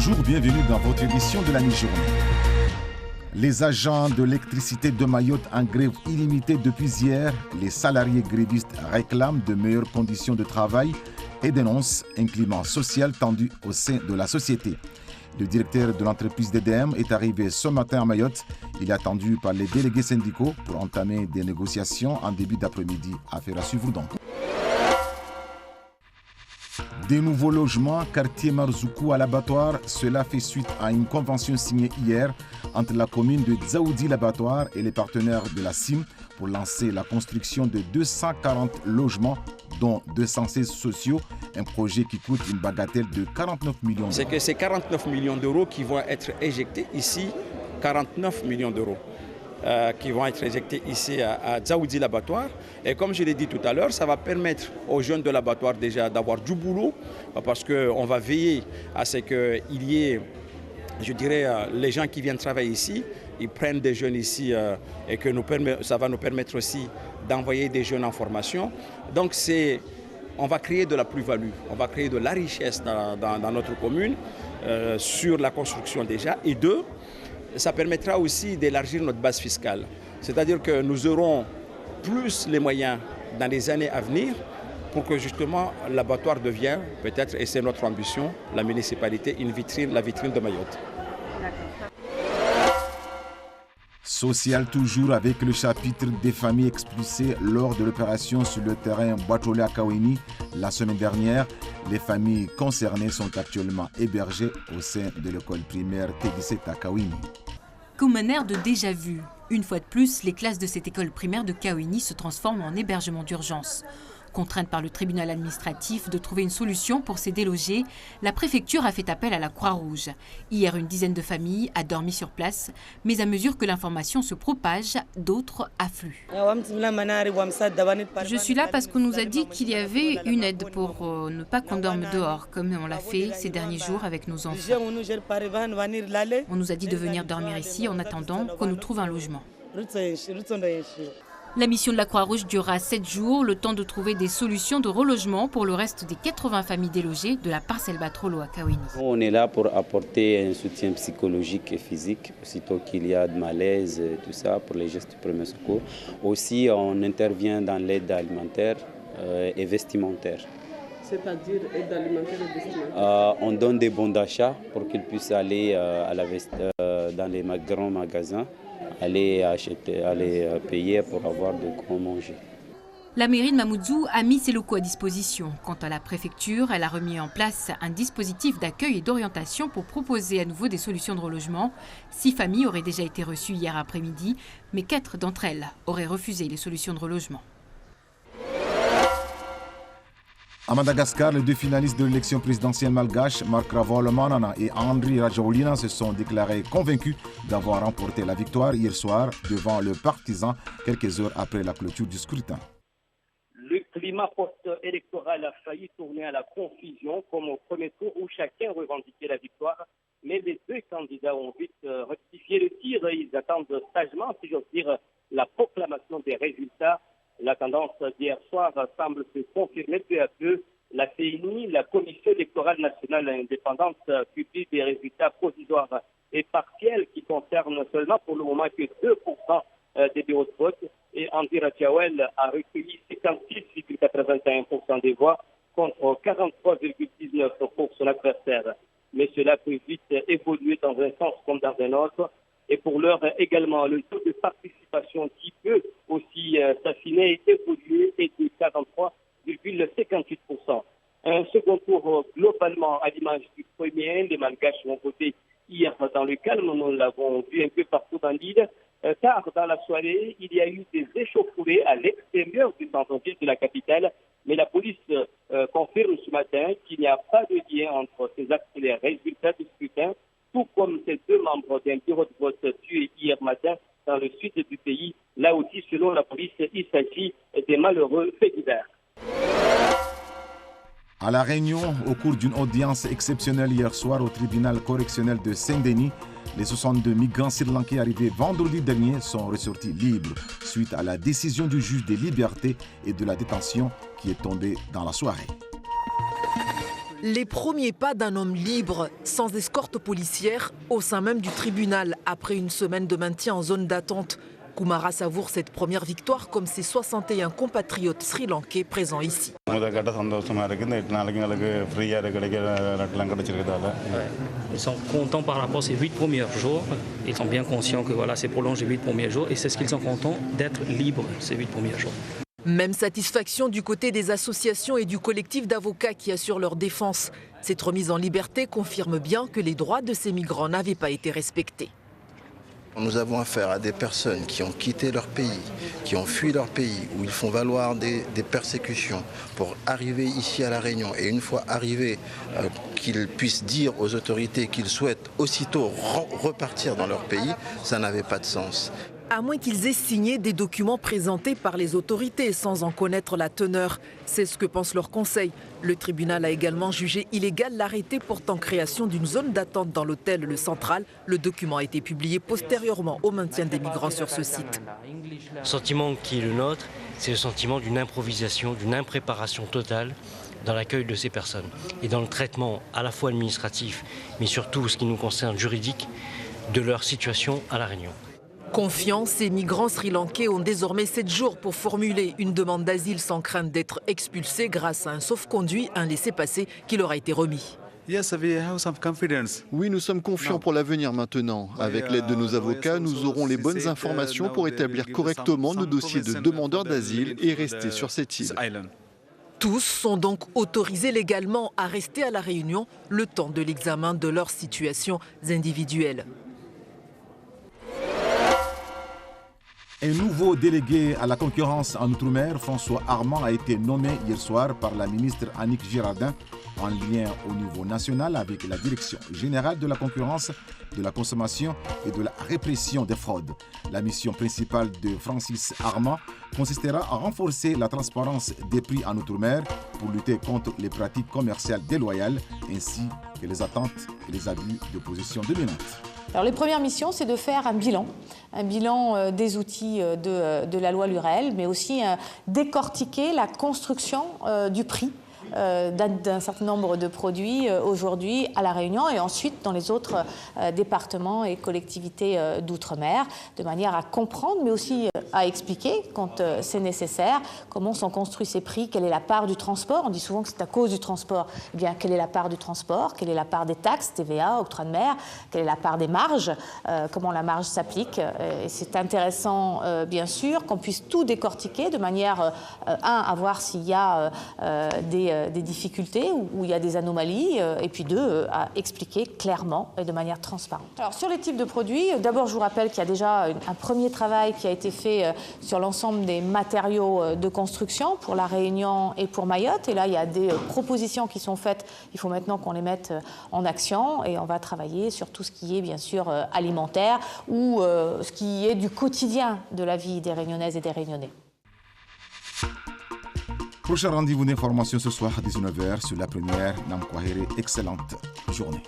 Bonjour, bienvenue dans votre édition de la mi-journée. Les agents de l'électricité de Mayotte en grève illimitée depuis hier. Les salariés grévistes réclament de meilleures conditions de travail et dénoncent un climat social tendu au sein de la société. Le directeur de l'entreprise DDM est arrivé ce matin à Mayotte. Il est attendu par les délégués syndicaux pour entamer des négociations en début d'après-midi. Affaire à suivre donc. Des nouveaux logements, quartier Marzoukou à l'abattoir, cela fait suite à une convention signée hier entre la commune de Dzaoudi-l'Abattoir et les partenaires de la CIM pour lancer la construction de 240 logements, dont 216 sociaux, un projet qui coûte une bagatelle de 49 millions d'euros. C'est que ces 49 millions d'euros qui vont être éjectés ici, 49 millions d'euros. Qui vont être éjectés ici à Dzaoudi l'abattoir. Et comme je l'ai dit tout à l'heure, ça va permettre aux jeunes de l'abattoir déjà d'avoir du boulot parce qu'on va veiller à ce qu'il y ait, je dirais, les gens qui viennent travailler ici, ils prennent des jeunes ici et que ça va nous permettre aussi d'envoyer des jeunes en formation. Donc on va créer de la plus-value, on va créer de la richesse dans notre commune sur la construction déjà. Et deux, ça permettra aussi d'élargir notre base fiscale. C'est-à-dire que nous aurons plus les moyens dans les années à venir pour que justement l'abattoir devienne peut-être, et c'est notre ambition, la municipalité, la vitrine de Mayotte. Social toujours avec le chapitre des familles expulsées lors de l'opération sur le terrain Boitolé à Kaouini la semaine dernière. Les familles concernées sont actuellement hébergées au sein de l'école primaire T17 à Kaouini. Comme un air de déjà-vu, une fois de plus, les classes de cette école primaire de Kaouini se transforment en hébergement d'urgence. Contrainte par le tribunal administratif de trouver une solution pour ces délogés, la préfecture a fait appel à la Croix-Rouge. Hier, une dizaine de familles a dormi sur place, mais à mesure que l'information se propage, d'autres affluent. Je suis là parce qu'on nous a dit qu'il y avait une aide pour ne pas qu'on dorme dehors, comme on l'a fait ces derniers jours avec nos enfants. On nous a dit de venir dormir ici en attendant qu'on nous trouve un logement. La mission de la Croix-Rouge durera 7 jours, le temps de trouver des solutions de relogement pour le reste des 80 familles délogées de la parcelle Batrolo à Kaouini. On est là pour apporter un soutien psychologique et physique, aussitôt qu'il y a de malaise, tout ça, pour les gestes de premier secours. Aussi, on intervient dans l'aide alimentaire et vestimentaire. C'est-à-dire aide alimentaire et vestimentaire? On donne des bons d'achat pour qu'ils puissent aller dans les grands magasins, aller payer pour avoir de quoi manger. La mairie de Mamoudzou a mis ses locaux à disposition. Quant à la préfecture, elle a remis en place un dispositif d'accueil et d'orientation pour proposer à nouveau des solutions de relogement. 6 familles auraient déjà été reçues hier après-midi, mais 4 d'entre elles auraient refusé les solutions de relogement. À Madagascar, les 2 finalistes de l'élection présidentielle malgache, Marc Ravalomanana et Andry Rajoelina, se sont déclarés convaincus d'avoir remporté la victoire hier soir devant le partisan quelques heures après la clôture du scrutin. Le climat post-électoral a failli tourner à la confusion comme au premier tour où chacun revendiquait la victoire. Mais les 2 candidats ont vite rectifié le tir et ils attendent sagement, si j'ose dire, la proclamation des résultats. La tendance d'hier soir semble se confirmer peu à peu. La CENI, la Commission électorale nationale indépendante, publie des résultats provisoires et partiels qui concernent seulement pour le moment que 2% des bureaux de vote. Et Andry Rajoelina a recueilli 56,81% des voix contre 43,19% pour son adversaire. Mais cela peut vite évoluer dans un sens comme dans un autre. Et pour l'heure également, le taux de participation qui peut aussi s'affiner et évoluer est de 43,58%. Un second tour globalement à l'image du premier, les Malgaches ont voté hier dans le calme, nous l'avons vu un peu partout dans l'île. Tard dans la soirée, il y a eu des échauffourées à l'extérieur du centre-ville de la capitale, mais la police confirme ce matin qu'il n'y a pas de lien entre ces actes et les résultats du scrutin, tout comme ces 2 membres d'un bureau de vote tués hier matin dans le sud du pays. Là aussi, selon la police, il s'agit des malheureux faits divers. À La Réunion, au cours d'une audience exceptionnelle hier soir au tribunal correctionnel de Saint-Denis, les 62 migrants sri-lankais arrivés vendredi dernier sont ressortis libres suite à la décision du juge des libertés et de la détention qui est tombée dans la soirée. Les premiers pas d'un homme libre, sans escorte policière, au sein même du tribunal, après une semaine de maintien en zone d'attente. Kumara savoure cette première victoire comme ses 61 compatriotes sri-lankais présents ici. Ils sont contents par rapport à ces 8 premiers jours. Ils sont bien conscients que voilà, c'est prolongé 8 premiers jours et c'est ce qu'ils sont contents d'être libres ces 8 premiers jours. Même satisfaction du côté des associations et du collectif d'avocats qui assurent leur défense. Cette remise en liberté confirme bien que les droits de ces migrants n'avaient pas été respectés. Nous avons affaire à des personnes qui ont quitté leur pays, qui ont fui leur pays, où ils font valoir des persécutions pour arriver ici à La Réunion. Et une fois arrivés, qu'ils puissent dire aux autorités qu'ils souhaitent aussitôt repartir dans leur pays, ça n'avait pas de sens. À moins qu'ils aient signé des documents présentés par les autorités sans en connaître la teneur. C'est ce que pense leur conseil. Le tribunal a également jugé illégal l'arrêté portant création d'une zone d'attente dans l'hôtel Le Central. Le document a été publié postérieurement au maintien des migrants sur ce site. Le sentiment qui est le nôtre, c'est le sentiment d'une improvisation, d'une impréparation totale dans l'accueil de ces personnes et dans le traitement à la fois administratif, mais surtout ce qui nous concerne juridique, de leur situation à La Réunion. Confiants, ces migrants sri-lankais ont désormais 7 jours pour formuler une demande d'asile sans crainte d'être expulsés grâce à un sauf-conduit, un laissez-passer qui leur a été remis. Oui, nous sommes confiants pour l'avenir maintenant. Avec l'aide de nos avocats, nous aurons les bonnes informations pour établir correctement nos dossiers de demandeurs d'asile et rester sur cette île. Tous sont donc autorisés légalement à rester à La Réunion le temps de l'examen de leurs situations individuelles. Un nouveau délégué à la concurrence en Outre-mer, François Armand, a été nommé hier soir par la ministre Annick Girardin en lien au niveau national avec la Direction générale de la concurrence, de la consommation et de la répression des fraudes. La mission principale de Francis Armand consistera à renforcer la transparence des prix en Outre-mer pour lutter contre les pratiques commerciales déloyales ainsi que les attentes et les abus de position dominante. Alors, les premières missions, c'est de faire un bilan des outils de la loi Lurel, mais aussi décortiquer la construction du prix d'un certain nombre de produits aujourd'hui à La Réunion et ensuite dans les autres départements et collectivités d'outre-mer, de manière à comprendre, mais aussi à expliquer, quand c'est nécessaire, comment sont construits ces prix, quelle est la part du transport. On dit souvent que c'est à cause du transport. Eh bien, quelle est la part du transport, quelle est la part des taxes, TVA, octroi de mer, quelle est la part des marges, comment la marge s'applique. Et c'est intéressant, bien sûr, qu'on puisse tout décortiquer de manière, à voir s'il y a des difficultés, où il y a des anomalies, et puis deux, à expliquer clairement et de manière transparente. Alors, sur les types de produits, d'abord, je vous rappelle qu'il y a déjà un premier travail qui a été fait sur l'ensemble des matériaux de construction pour La Réunion et pour Mayotte. Et là, il y a des propositions qui sont faites. Il faut maintenant qu'on les mette en action et on va travailler sur tout ce qui est, bien sûr, alimentaire ou ce qui est du quotidien de la vie des Réunionnaises et des Réunionnais. Prochain rendez-vous d'information ce soir à 19h sur La Première. Nam Kwaheri, excellente journée.